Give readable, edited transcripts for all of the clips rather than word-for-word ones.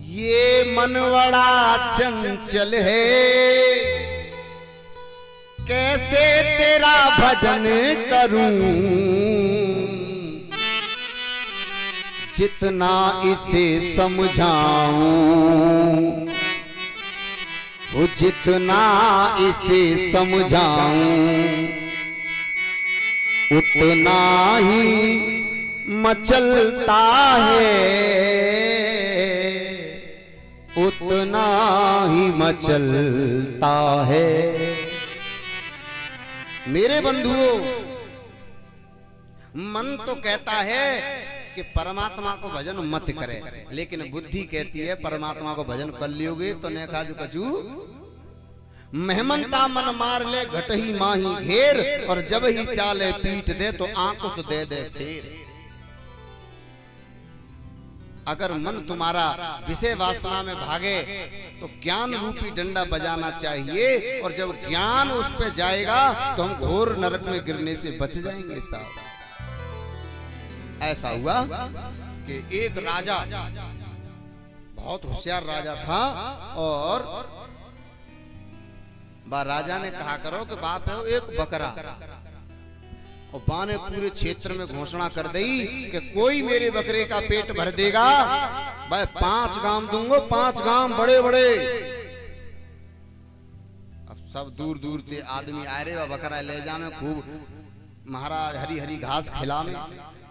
ये मन बड़ा चंचल है, कैसे तेरा भजन करूं, जितना इसे समझाऊं, वो जितना इसे समझाऊं, उतना ही मचलता है, उतना ही मचलता है। मेरे बंधुओं, मन तो कहता है कि परमात्मा को भजन मत करे, लेकिन बुद्धि कहती है परमात्मा को भजन कर लियोगे तो ने काजू कचू मेहमनता मन मार ले घट ही माही घेर, और जब ही चाले पीट दे तो आंकुश दे दे फेर। अगर मन तुम्हारा विषय वासना में भागे तो ज्ञान रूपी डंडा बजाना चाहिए, और जब ज्ञान उस पे जाएगा तो हम घोर नरक में गिरने से बच जाएंगे साहब। ऐसा हुआ कि एक राजा, बहुत होशियार राजा था, और राजा ने कहा करो कि बाप है एक बकरा, और बा ने पूरे क्षेत्र में घोषणा कर दी कि कोई मेरे बकरे का पेट भर देगा भाई 5 गांव दूंगा, 5 गांव बड़े बड़े। अब सब दूर दूर से आदमी आ रहे, बकरा ले जा में खूब महाराज हरी हरी घास खिला में,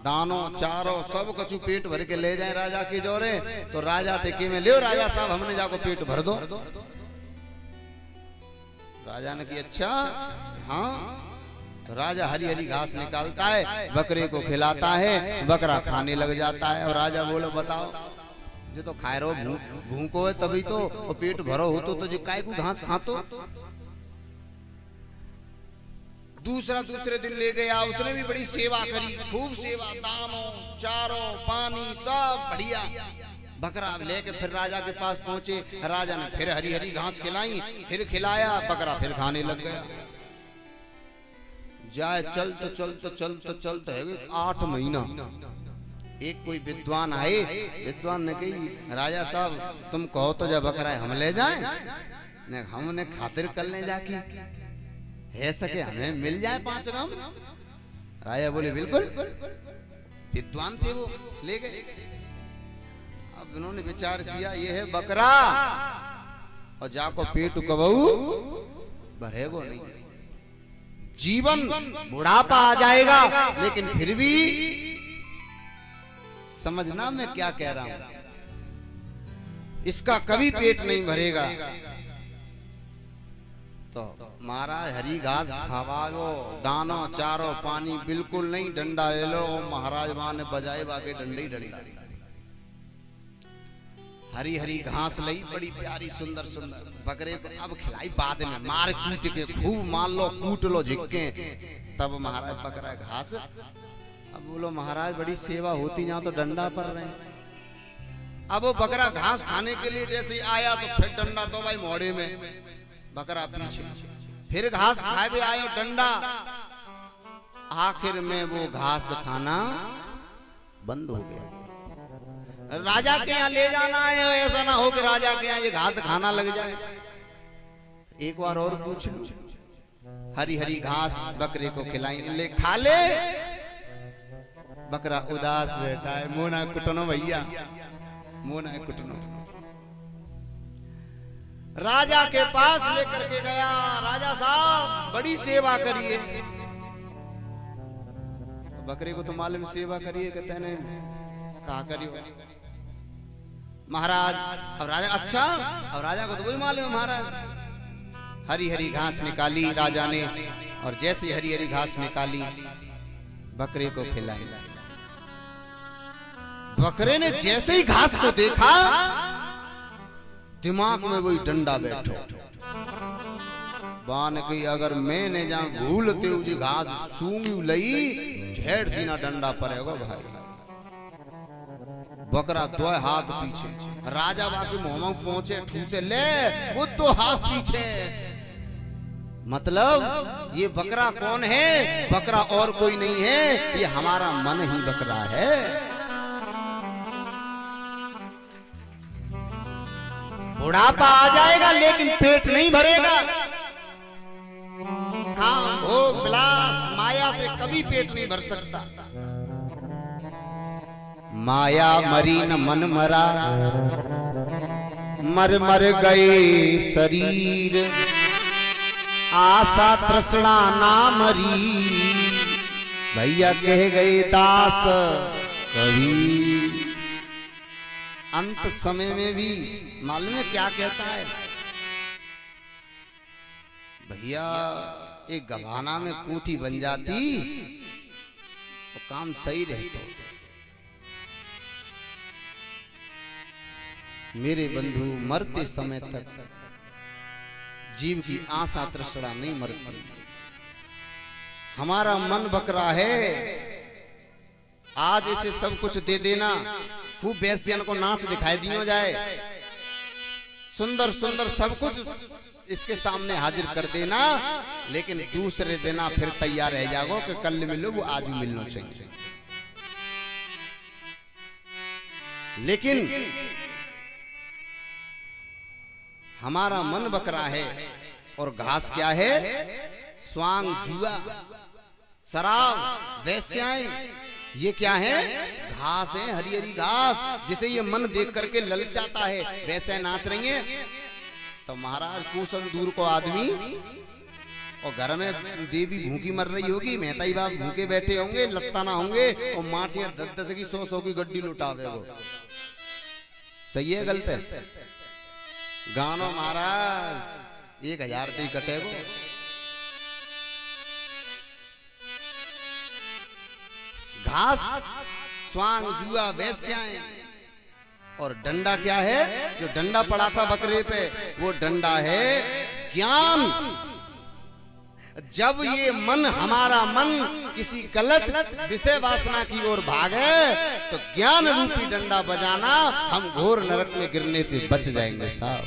दानों चारों सब कछु पेट भर के ले जाए राजा के जोरे। तो राजा थे में ले राजा साहब हमने जाको पेट भर दो। राजा ने की अच्छा हाँ। तो राजा हरी हरी घास निकालता है, बकरे को खिलाता है, बकरा खाने लग जाता है। और राजा बोलो बताओ जो तो खाए रहो भूखो है तभी तो पेट भरो हो तो जो काय को घास खातो। दूसरे दिन ले गया, उसने भी बड़ी सेवा करी, खूब सेवा, दानों चारों पानी सब बढ़िया। बकरा लेके फिर राजा के पास पहुंचे, राजा ने फिर हरी हरी घास खिलाई, फिर खिलाया, बकरा फिर खाने लग गया। जाए चलते है 8 महीना। एक कोई विद्वान आए, विद्वान ने कही राजा साहब तुम कहो तो जब बकरा हम ले जाए, हम उन्हें खातिर कर ले जाके है सके हमें मिल जाए 5 गांव। राजा बोले बिल्कुल। विद्वान थे वो, ले गए। अब उन्होंने विचार किया ये है बकरा, और जाको पेट कबहू भरेगो नहीं, जीवन बुढ़ापा आ जाएगा, लेकिन फिर भी समझना मैं क्या कह रहा हूं, इसका कभी पेट नहीं भरेगा। तो महाराज हरी घास खावाओ, दानों चारों पानी बिल्कुल नहीं, डंडा ले लो। महाराज वहां ने बजाए बाके डंडे ही डंडा। हरी हरी घास लई बड़ी प्यारी सुंदर सुंदर, बकरे को अब खिलाई बाद में, मार कूट के खूब मान लो कूट लो झिक्के, तब महाराज बकरा घास। अब बोलो महाराज बड़ी सेवा होती यहाँ तो डंडा पर रहे। अब वो बकरा घास खाने के लिए जैसे आया तो फिर डंडा तो भाई मोड़े में, बकरा पीछे, फिर घास खाए भी आयो डंडा। आखिर में वो घास खाना बंद हो गया। राजा के यहाँ ले जाना है, ऐसा ना हो कि राजा के यहाँ ये घास खाना लग जाए। एक बार और पूछ लो, हरी हरी घास बकरे को खिलाई, ले खा ले। बकरा उदास बैठा है, मोना कुटनो भैया, मोना कुटनो। राजा के पास लेकर के गया, राजा साहब बड़ी सेवा करिए। बकरे को तो मालूम सेवा करिए, कहते ने कहा करियो महाराज। अब राजा अच्छा, अब राजा को तो वही मालूम महाराज। हरी हरी घास निकाली राजा ने, और जैसे हरी हरी घास निकाली बकरे को खिलाई। बकरे ने जैसे ही घास को देखा, दिमाग में वही डंडा बैठो। बान की अगर मैंने जहां भूलते हुए घास सूंगी लई, झेड़ सीना डंडा पड़ेगा भाई। बकरा 2 हाथ पीछे, राजा बाकी मोहम्मद पहुंचे, ठूसे ले वो 2 हाथ पीछे। मतलब ये बकरा कौन है? बकरा और कोई नहीं है, ये हमारा मन ही बकरा है। बुढ़ापा आ जाएगा लेकिन पेट नहीं भरेगा। काम भोग विलास माया से कभी पेट नहीं भर सकता। माया मरी न मन मरा, मर मर गए शरीर, आशा तृष्णा ना मरी, भैया कह गए दास कभी। अंत समय में भी मालूम है क्या कहता है? भैया एक गवाना में कोठी बन जाती तो काम सही रहता। मेरे बंधु, मरते समय तक जीव की आशा तृष्णा नहीं मरती। हमारा मन बकरा है, आज इसे सब कुछ दे देना, खूब बेसियन को नाच दिखाई दियो जाए, सुंदर सुंदर सब कुछ इसके सामने हाजिर कर देना, लेकिन दूसरे देना फिर तैयार रह जाओ कि कल मिलो, वो आज मिलना चाहिए। लेकिन हमारा मन बकरा है और घास क्या है? स्वांग, जुआ, शराब, वेश्याएं, ये क्या है? घास है, हरी हरी घास, जिसे ये मन देख करके ललचाता है। वैसे नाच रही है तो महाराज कुसम दूर को आदमी और घर में देवी भूखी मर रही होगी, मेहताई बाप भूखे बैठे होंगे, लत्ता ना होंगे, और माटियां 10-10 की 100-100 की गड्डी लुटावे वो। सही है गलत है? गानो महाराज 1000 से कटेगो। घास, स्वांग, जुआ, वेश्याएं, और डंडा क्या है? जो डंडा पड़ा था बकरे पे, वो डंडा है ज्ञान। जब ये मन, हमारा मन किसी गलत विषय वासना की ओर भागे तो ज्ञान रूपी डंडा बजाना, हम घोर नरक में गिरने से बच जाएंगे साहब।